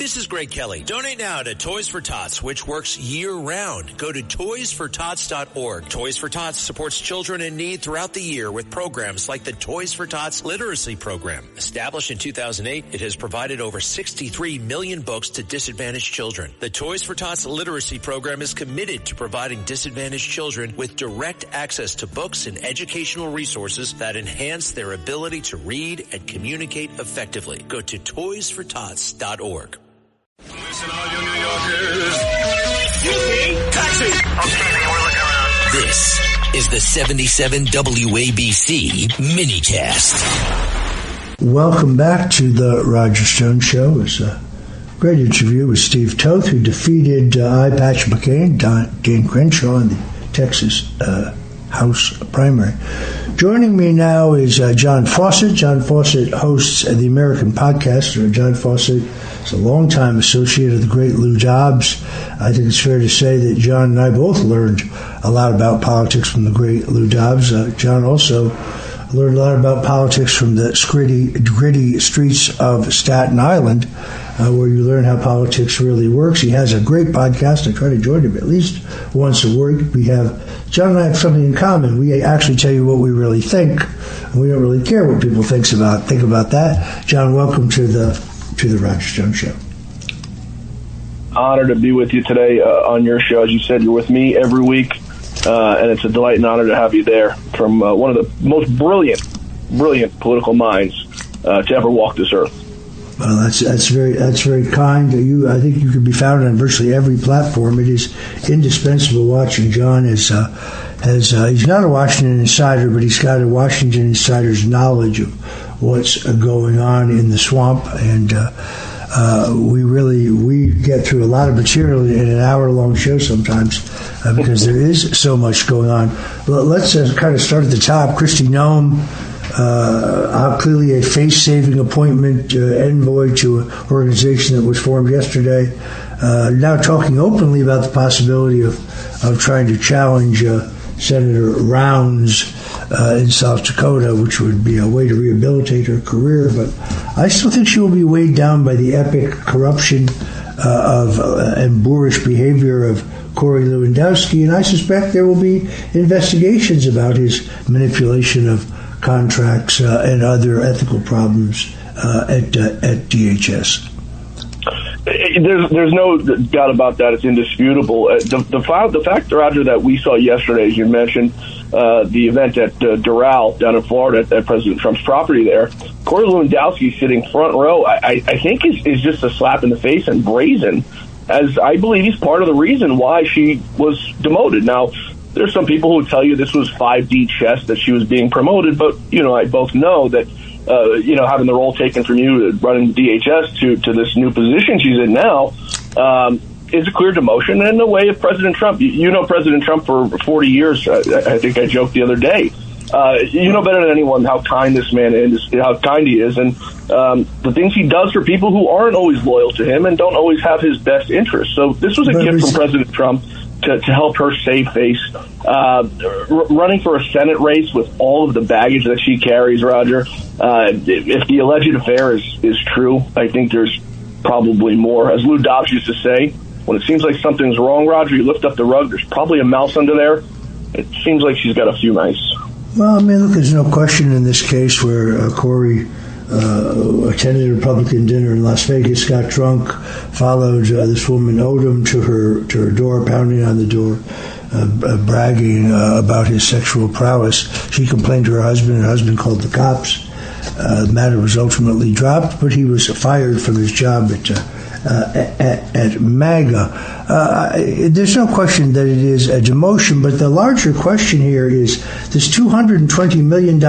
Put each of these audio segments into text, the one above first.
this is Greg Kelly. Donate now to Toys for Tots, which works year-round. Go to toysfortots.org. Toys for Tots supports children in need throughout the year with programs like the Toys for Tots Literacy Program. Established in 2008, it has provided over 63 million books to disadvantaged children. The Toys for Tots Literacy Program is committed to providing disadvantaged children with direct access to books and educational resources that enhance their ability to read and communicate effectively. Go to toysfortots.org. Listen, all you New Yorkers. Taxi! Okay, we're looking around. This is the 77 WABC minicast. Welcome back to the Roger Stone Show. It was a great interview with Steve Toth, who defeated Eye Patch McCain, Dan Crenshaw in the Texas House primary. Joining me now is John Fawcett. John Fawcett hosts the American Podcaster. John Fawcett is a longtime associate of the great Lou Dobbs. I think it's fair to say that John and I both learned a lot about politics from the great Lou Dobbs. John also learned a lot about politics from the gritty streets of Staten Island, where you learn how politics really works. He has a great podcast. I try to join him at least once a week. John and I have something in common. We actually tell you what we really think, and we don't really care what people think about that. John, welcome to the Roger Stone Show. Honored to be with you today on your show. As you said, you're with me every week, and it's a delight and honor to have you there from one of the most brilliant political minds to ever walk this earth. Well, that's very kind. I think you can be found on virtually every platform. It is indispensable watching John as he's not a Washington insider, but he's got a Washington insider's knowledge of what's going on in the swamp, and we get through a lot of material in an hour-long show sometimes because there is so much going on. Well, let's kind of start at the top. Kristi Noem. Clearly a face-saving appointment, envoy to an organization that was formed yesterday, now talking openly about the possibility of trying to challenge Senator Rounds in South Dakota, which would be a way to rehabilitate her career. But I still think she will be weighed down by the epic corruption and boorish behavior of Corey Lewandowski, and I suspect there will be investigations about his manipulation of contracts and other ethical problems at DHS. There's no doubt about that. It's indisputable. The fact, Roger, that we saw yesterday, as you mentioned, the event at Doral down in Florida at President Trump's property there, Corey Lewandowski sitting front row, I think is just a slap in the face and brazen, as I believe he's part of the reason why she was demoted. Now, there's some people who would tell you this was 5D chess, that she was being promoted, but, I both know that, having the role taken from you, running DHS to this new position she's in now, is a clear demotion and in the way of President Trump. You know President Trump for 40 years. I think I joked the other day. You know better than anyone how kind this man is, how kind he is, and the things he does for people who aren't always loyal to him and don't always have his best interests. So this was a gift from President Trump to help her save face. Running for a Senate race with all of the baggage that she carries, Roger, if the alleged affair is true, I think there's probably more. As Lou Dobbs used to say, when it seems like something's wrong, Roger, you lift up the rug, there's probably a mouse under there. It seems like she's got a few mice. Well, I mean, look, there's no question in this case where Corey attended a Republican dinner in Las Vegas, got drunk, followed this woman Odom to her door, pounding on the door, bragging about his sexual prowess. She complained to her husband. Her husband called the cops. The matter was ultimately dropped, but he was fired from his job at MAGA. There's no question that it is a demotion, but the larger question here is this $220 million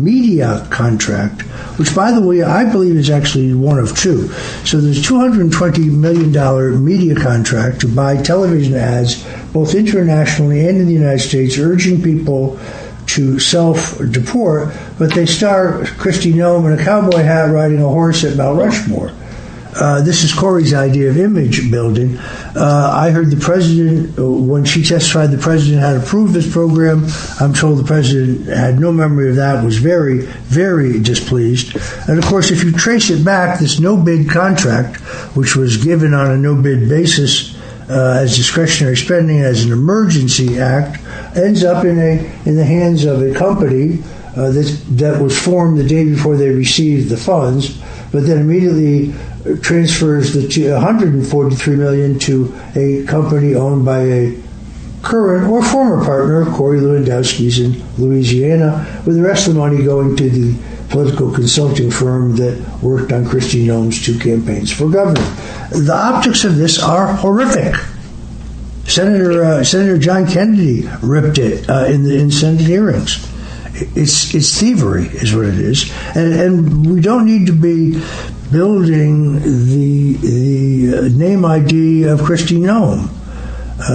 media contract, which, by the way, I believe is actually one of two. So there's $220 million media contract to buy television ads, both internationally and in the United States, urging people to self-deport, but they star Kristi Noem in a cowboy hat riding a horse at Mount Rushmore. This is Corey's idea of image building. I heard the president, when she testified, the president had approved this program. I'm told the president had no memory of that, was very, very displeased. And of course, if you trace it back, this no-bid contract, which was given on a no-bid basis as discretionary spending, as an emergency act, ends up in the hands of a company that was formed the day before they received the funds, but then immediately transfers the $143 million to a company owned by a current or former partner, Corey Lewandowski's in Louisiana, with the rest of the money going to the political consulting firm that worked on Kristi Noem's 2 campaigns for governor. The optics of this are horrific. Senator John Kennedy ripped it in Senate hearings. It's thievery, is what it is, and we don't need to be building the name ID of Kristi Noem.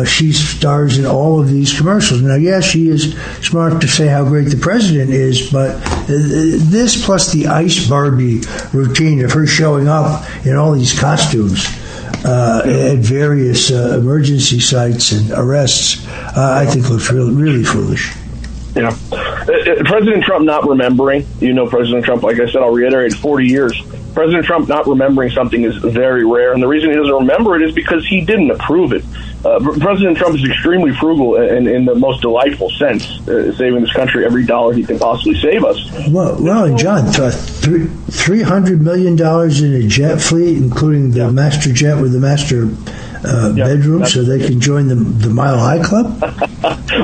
She stars in all of these commercials. Now, yes, she is smart to say how great the president is, but this plus the Ice Barbie routine of her showing up in all these costumes at various emergency sites and arrests, I think looks really foolish. Yeah. President Trump not remembering, President Trump, like I said, I'll reiterate, 40 years. President Trump not remembering something is very rare, and the reason he doesn't remember it is because he didn't approve it. President Trump is extremely frugal in the most delightful sense, saving this country every dollar he can possibly save us. Well, and John, $300 million in a jet fleet, including the master jet with the master bedroom, so they can join the Mile High Club?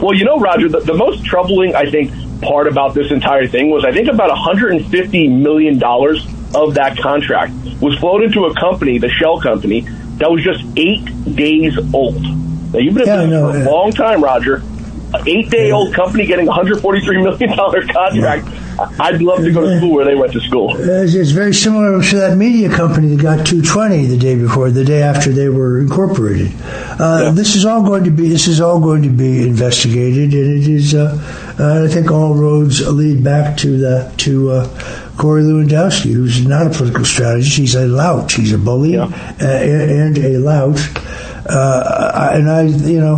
Well, Roger, the most troubling, I think, part about this entire thing was I think about $150 million of that contract was flowed into a company, the Shell company, that was just 8 days old. Now, you've been in business for a long time, Roger. An 8-day-old company getting a $143 million contract. I'd love to go to school where they went to school. It's very similar to that media company that got $220 the day after they were incorporated. This is all going to be investigated, and it is. I think all roads lead back to Corey Lewandowski, who's not a political strategist. He's a lout. He's a bully and a lout.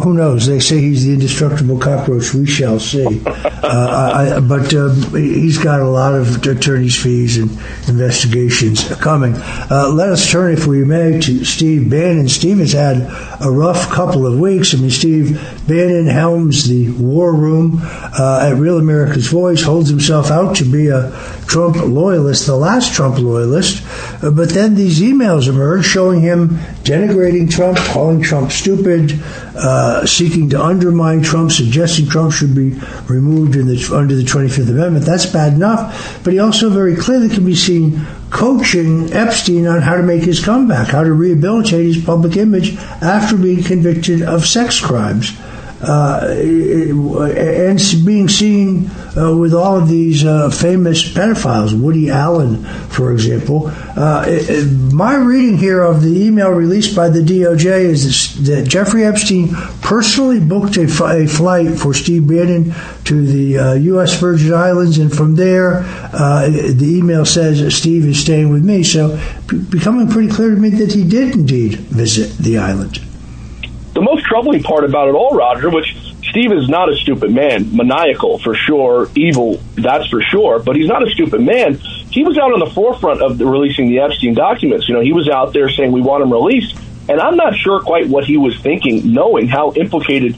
Who knows? They say he's the indestructible cockroach. We shall see. But he's got a lot of attorney's fees and investigations coming. Let us turn, if we may, to Steve Bannon. Steve has had a rough couple of weeks. Steve Bannon helms the war room at Real America's Voice, holds himself out to be a Trump loyalist, the last Trump loyalist. But then these emails emerge showing him denigrating Trump, calling Trump stupid, seeking to undermine Trump, suggesting Trump should be removed under the 25th Amendment. That's bad enough. But he also very clearly can be seen coaching Epstein on how to make his comeback, how to rehabilitate his public image after being convicted of sex crimes. And being seen with all of these famous pedophiles, Woody Allen, for example. My reading here of the email released by the DOJ is that Jeffrey Epstein personally booked a flight for Steve Bannon to the U.S. Virgin Islands, and from there, the email says Steve is staying with me. So becoming pretty clear to me that he did indeed visit the island. The most troubling part about it all, Roger, which Steve is not a stupid man, maniacal for sure, evil, that's for sure, but he's not a stupid man. He was out on the forefront of releasing the Epstein documents. He was out there saying we want him released, and I'm not sure quite what he was thinking, knowing how implicated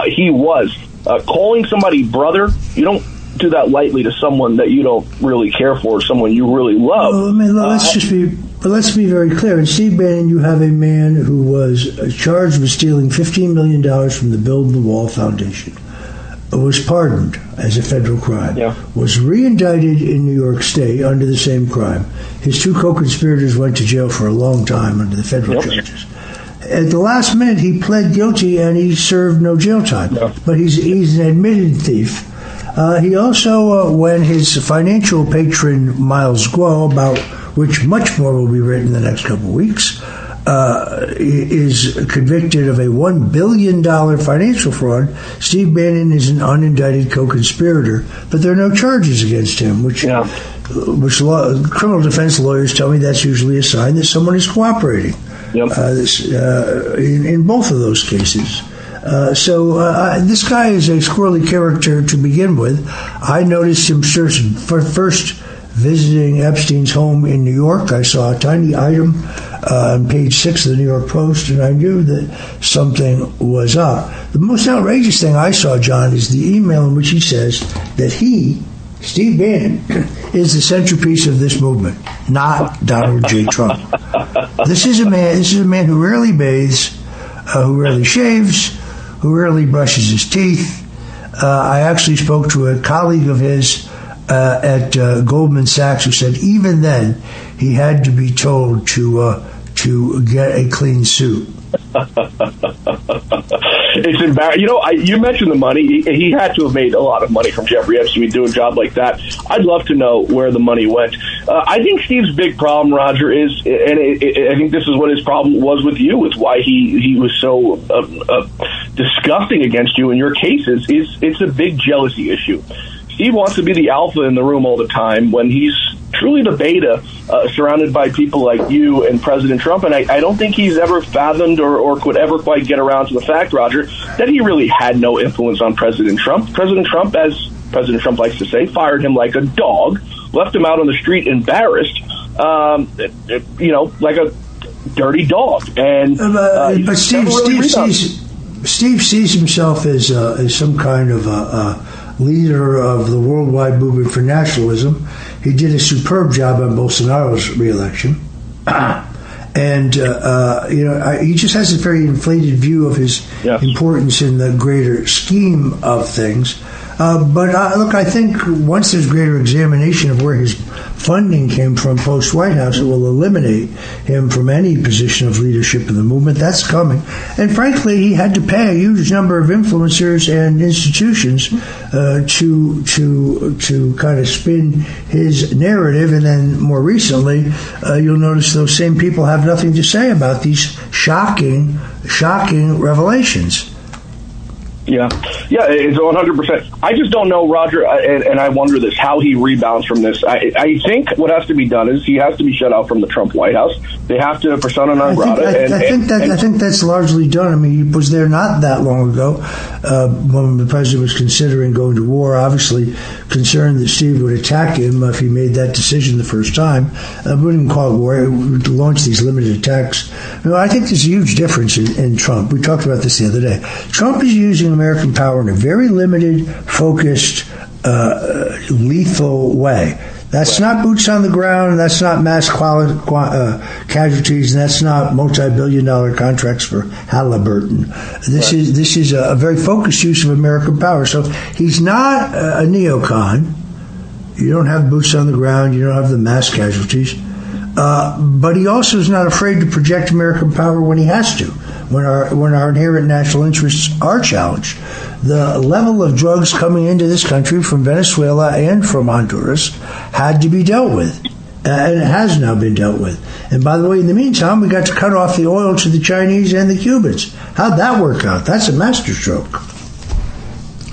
he was. Calling somebody brother, you don't do that lightly to someone that you don't really care for, someone you really love. Well, let's be very clear. In Steve Bannon, you have a man who was charged with stealing $15 million from the Build the Wall Foundation, was pardoned as a federal crime, was re-indicted in New York State under the same crime. His 2 co-conspirators went to jail for a long time under the federal charges. At the last minute, he pled guilty and he served no jail time. But he's an admitted thief. He also, when his financial patron, Miles Guo, about which much more will be written in the next couple of weeks, is convicted of a $1 billion financial fraud. Steve Bannon is an unindicted co-conspirator, but there are no charges against him, which criminal defense lawyers tell me that's usually a sign that someone is cooperating. Yep. In both of those cases. This guy is a squirrely character to begin with. I noticed him first visiting Epstein's home in New York. I saw a tiny item on page 6 of the New York Post, and I knew that something was up. The most outrageous thing I saw, John, is the email in which he says that he, Steve Bannon, is the centerpiece of this movement, not Donald J. Trump. This is a man who rarely bathes, who rarely shaves, who rarely brushes his teeth. I actually spoke to a colleague of his at Goldman Sachs who said even then he had to be told to get a clean suit. It's embarrassing. You mentioned the money. He had to have made a lot of money from Jeffrey Epstein to do a job like that. I'd love to know where the money went. I think Steve's big problem, Roger, is, and I think this is what his problem was with you, is why he was so disgusting against you in your cases, is it's a big jealousy issue. Steve wants to be the alpha in the room all the time when he's truly the beta, surrounded by people like you and President Trump. And I don't think he's ever fathomed or could ever quite get around to the fact, Roger, that he really had no influence on President Trump. President Trump, as President Trump likes to say, fired him like a dog, left him out on the street embarrassed, like a dirty dog. And but Steve sees himself as some kind of leader of the worldwide movement for nationalism. He did a superb job on Bolsonaro's reelection. And, he just has a very inflated view of his importance in the greater scheme of things. Look, I think once there's greater examination of where his funding came from post-White House, it will eliminate him from any position of leadership in the movement. That's coming. And frankly, he had to pay a huge number of influencers and institutions to kind of spin his narrative. And then more recently, you'll notice those same people have nothing to say about these shocking revelations. Yeah, it's 100%. I just don't know, Roger, and I wonder this, how he rebounds from this. I think what has to be done is he has to be shut out from the Trump White House. They have to persona non grata. I think that's largely done. I mean, he was there not that long ago when the president was considering going to war, obviously concerned that Steve would attack him if he made that decision the first time. We wouldn't call it war. It would launch these limited attacks. I think there's a huge difference in Trump. We talked about this the other day. Trump is using American power in a very limited, focused, lethal way. That's not boots on the ground. That's not mass casualties. And that's not multi-billion-dollar contracts for Halliburton. This is a very focused use of American power. So he's not a neocon. You don't have boots on the ground. You don't have the mass casualties. But he also is not afraid to project American power when he has to, when our inherent national interests are challenged. The level of drugs coming into this country from Venezuela and from Honduras had to be dealt with, and it has now been dealt with. And by the way, in the meantime, we got to cut off the oil to the Chinese and the Cubans. How'd that work out? That's a masterstroke.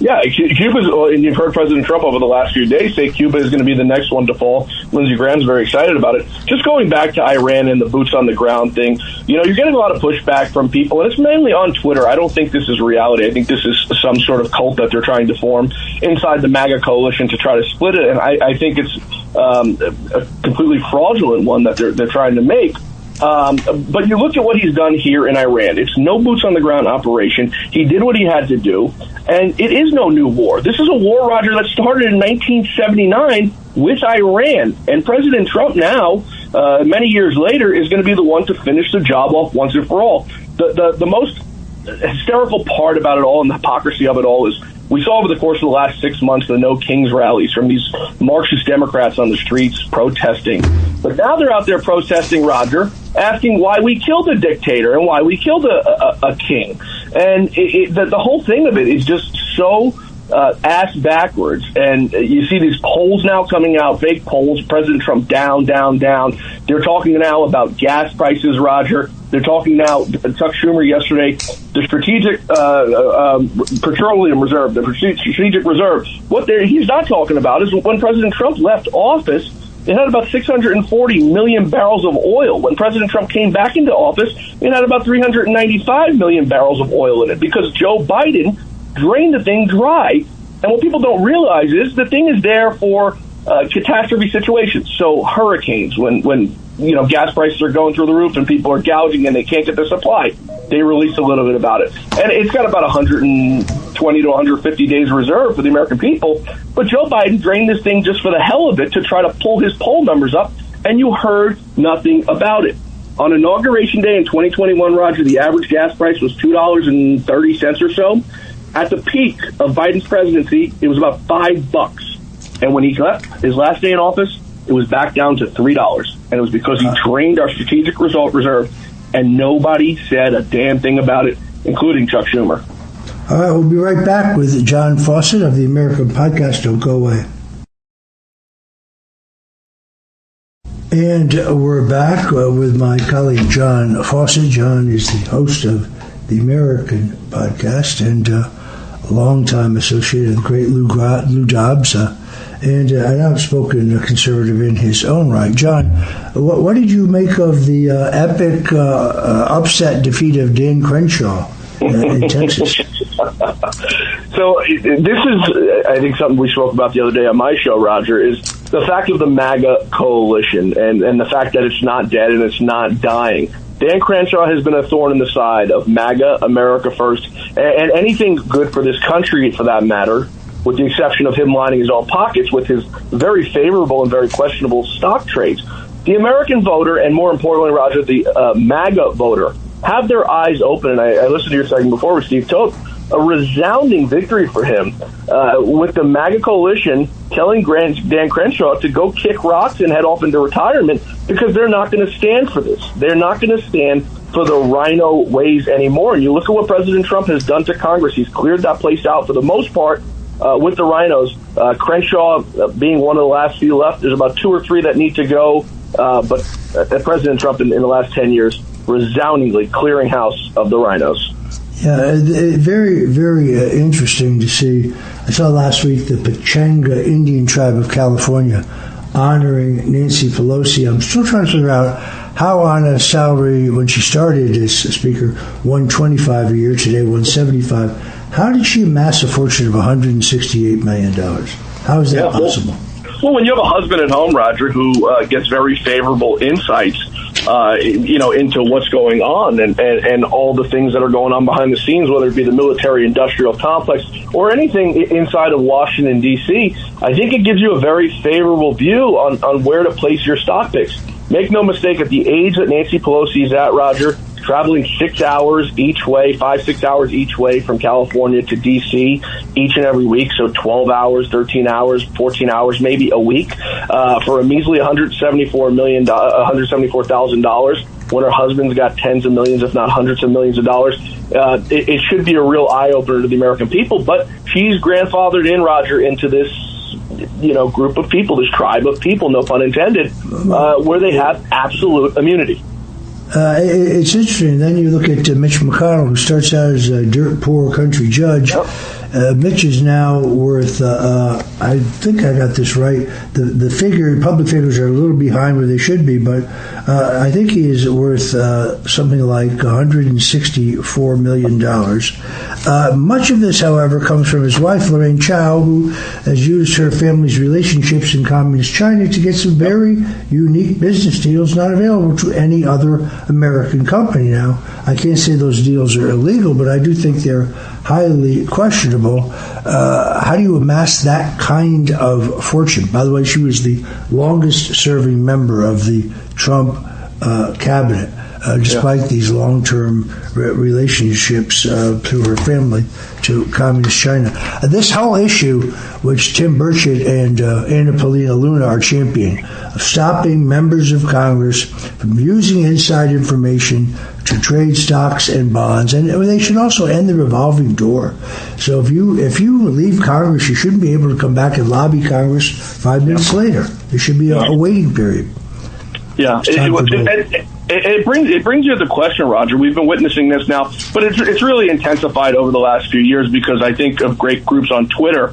Yeah, Cuba's, and you've heard President Trump over the last few days say Cuba is going to be the next one to fall. Lindsey Graham's very excited about it. Just going back to Iran and the boots on the ground thing, you're getting a lot of pushback from people, and it's mainly on Twitter. I don't think this is reality. I think this is some sort of cult that they're trying to form inside the MAGA coalition to try to split it, and I think it's a completely fraudulent one that they're trying to make. But you look at what he's done here in Iran. It's no boots on the ground operation. He did what he had to do, and it is no new war. This is a war, Roger, that started in 1979 with Iran, and President Trump now, many years later, is going to be the one to finish the job off once and for all. The most hysterical part about it all and the hypocrisy of it all is we saw over the course of the last 6 months the No Kings rallies from these Marxist Democrats on the streets protesting. But now they're out there protesting, Roger, asking why we killed a dictator and why we killed a king. And the whole thing of it is just so ass backwards. And you see these polls now coming out, fake polls, President Trump down, down, down. They're talking now about gas prices, Roger. They're talking now, Chuck Schumer yesterday, the strategic petroleum reserve, the strategic reserve. What he's not talking about is when President Trump left office, it had about 640 million barrels of oil. When President Trump came back into office, it had about 395 million barrels of oil in it because Joe Biden drained the thing dry. And what people don't realize is the thing is there for catastrophe situations. So hurricanes, when gas prices are going through the roof and people are gouging and they can't get their supply, they release a little bit about it. And it's got about 120 to 150 days reserved for the American people. But Joe Biden drained this thing just for the hell of it to try to pull his poll numbers up, and you heard nothing about it. On Inauguration Day in 2021, Roger, the average gas price was $2.30 or so. At the peak of Biden's presidency, it was about $5. And when he left his last day in office, it was back down to $3. And it was because he drained our strategic reserve, and nobody said a damn thing about it, including Chuck Schumer. All right, we'll be right back with John Fawcett of the American Podcast. Don't go away. And we're back with my colleague John Fawcett. John is the host of the American Podcast and a longtime associate of the great Lou Dobbs, and an outspoken conservative in his own right. John, what did you make of the epic upset defeat of Dan Crenshaw in Texas? So this is, I think, something we spoke about the other day on my show, Roger, is the fact of the MAGA coalition and the fact that it's not dead and it's not dying. Dan Crenshaw has been a thorn in the side of MAGA, America First, and anything good for this country, for that matter, with the exception of him lining his own pockets with his very favorable and very questionable stock trades. The American voter, and more importantly, Roger, the MAGA voter, have their eyes open. And I listened to your segment before with Steve Toth. A resounding victory for him with the MAGA coalition telling Dan Crenshaw to go kick rocks and head off into retirement because they're not going to stand for this. They're not going to stand for the rhino ways anymore. And you look at what President Trump has done to Congress. He's cleared that place out for the most part with the rhinos. Crenshaw being one of the last few left. There's about 2 or 3 that need to go. But President Trump in the last 10 years resoundingly clearing house of the rhinos. Yeah, very, very interesting to see. I saw last week the Pechanga Indian tribe of California honoring Nancy Pelosi. I'm still trying to figure out how on a salary when she started as Speaker, $125 a year, today $175. How did she amass a fortune of $168 million? How is that possible? Well, when you have a husband at home, Roger, who gets very favorable insights, into what's going on and all the things that are going on behind the scenes, whether it be the military-industrial complex or anything inside of Washington, D.C., I think it gives you a very favorable view on where to place your stock picks. Make no mistake, at the age that Nancy Pelosi is at, Roger, traveling 6 hours each way, 5-6 hours each way from California to D.C. each and every week, so 12 hours, 13 hours, 14 hours, maybe a week, for a measly $174,000 when her husband's got tens of millions, if not hundreds of millions of dollars. It should be a real eye-opener to the American people, but she's grandfathered in, Roger, into this group of people, this tribe of people, no pun intended, where they have absolute immunity. It's interesting. Then you look at Mitch McConnell, who starts out as a dirt poor country judge. Yep. Mitch is now worth, I think I got this right, the public figures are a little behind where they should be, but I think he is worth something like $164 million. Much of this, however, comes from his wife, Lorraine Chow, who has used her family's relationships in communist China to get some very unique business deals not available to any other American company. Now, I can't say those deals are illegal, but I do think they're highly questionable. How do you amass that kind of fortune? By the way, she was the longest-serving member of the Trump cabinet, despite these long-term relationships through her family to communist China. This whole issue, which Tim Burchett and Anna Paulina Luna are championing, of stopping members of Congress from using inside information to trade stocks and bonds, and they should also end the revolving door. So if you leave Congress, you shouldn't be able to come back and lobby Congress 5 minutes later. There should be a waiting period. Yeah, it brings you to the question, Roger. We've been witnessing this now, but it's really intensified over the last few years because I think of great groups on Twitter.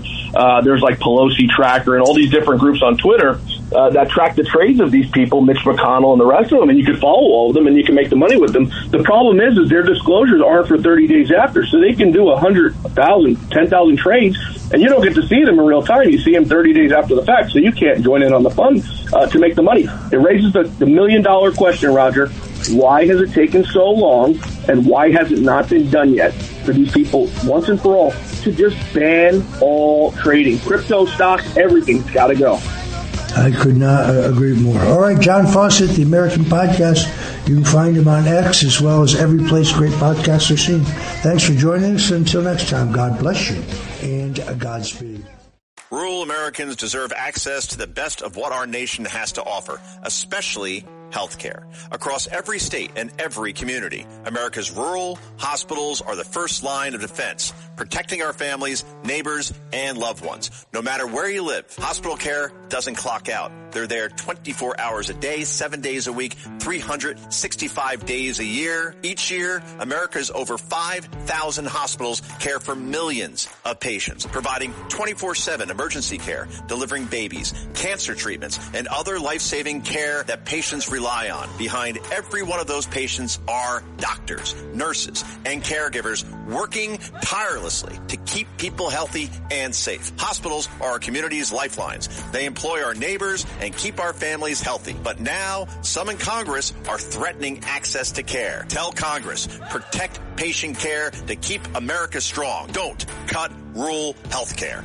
There's like Pelosi Tracker and all these different groups on Twitter that track the trades of these people, Mitch McConnell and the rest of them, and you can follow all of them and you can make the money with them. The problem is their disclosures aren't for 30 days after, so they can do 100,000, 10,000 trades, and you don't get to see them in real time. You see them 30 days after the fact, so you can't join in on the fun to make the money. It raises the million-dollar question, Roger. Why has it taken so long, and why has it not been done yet for these people, once and for all, to just ban all trading? Crypto, stocks, everything's got to go. I could not agree more. All right, John Fawcett, the American Podcast. You can find him on X as well as every place great podcasts are seen. Thanks for joining us. Until next time, God bless you and Godspeed. Rural Americans deserve access to the best of what our nation has to offer, especially healthcare. Across every state and every community, America's rural hospitals are the first line of defense, protecting our families, neighbors, and loved ones. No matter where you live, hospital care doesn't clock out. They're there 24 hours a day, 7 days a week, 365 days a year. Each year, America's over 5,000 hospitals care for millions of patients, providing 24/7 emergency care, delivering babies, cancer treatments, and other life-saving care that patients rely on. Behind every one of those patients are doctors, nurses, and caregivers working tirelessly to keep people healthy and safe. Hospitals are our community's lifelines. They employ our neighbors and keep our families healthy. But now, some in Congress are threatening access to care. Tell Congress, protect patient care to keep America strong. Don't cut rural health care.